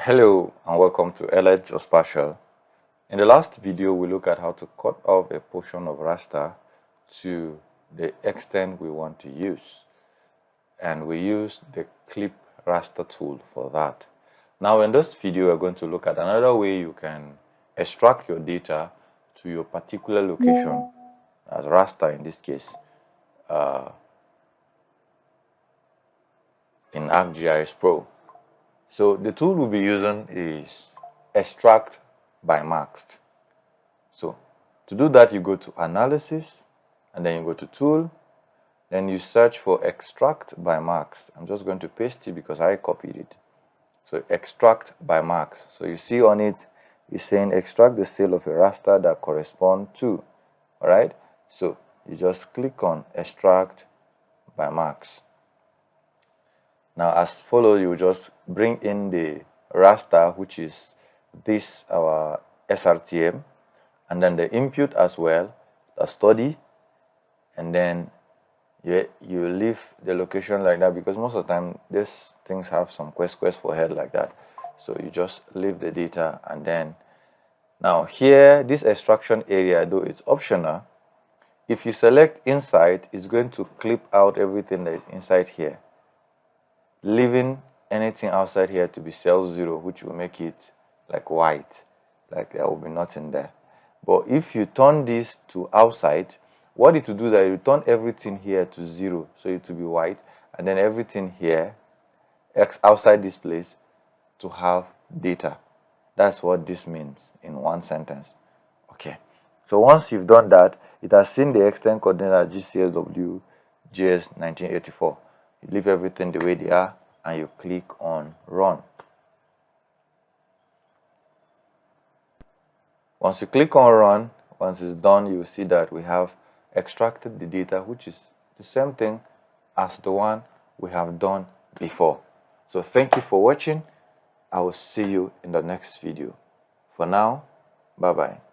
Hello and welcome to Elite Geospatial. In the last video, we looked at how to cut off a portion of raster to the extent we want to use. And we used the clip raster tool for that. Now in this video, we're going to look at another way you can extract your data to your particular location, as raster in this case, in ArcGIS Pro. So the tool we'll be using is extract by masked. So to do that, you go to analysis and then you go to tool, then you search for extract by masked. I'm just going to paste it because I copied it. So extract by masked. So you see on it, it's saying extract the cell of a raster that correspond to. All right. So you just click on extract by masked. Now as follows, you just bring in the raster, which is this our SRTM, and then the input as well, the study, and then you leave the location like that because most of the time these things have some quest for head like that. So you just leave the data, and then now here this extraction area, though it's optional, if you select inside, it's going to clip out everything that is inside here, leaving anything outside here to be cell 0, which will make it like white, like there will be nothing there. But if you turn this to outside, what it will do is that you turn everything here to 0, so it will be white, and then everything here outside this place to have data. That's what this means in one sentence. Okay, so once you've done that, it has seen the extent coordinate GCSW JS 1984. You leave everything the way they are and you click on run. Once you click on run, once it's done, you will see that we have extracted the data, which is the same thing as the one we have done before. So thank you for watching. I will see you in the next video. For now, bye bye.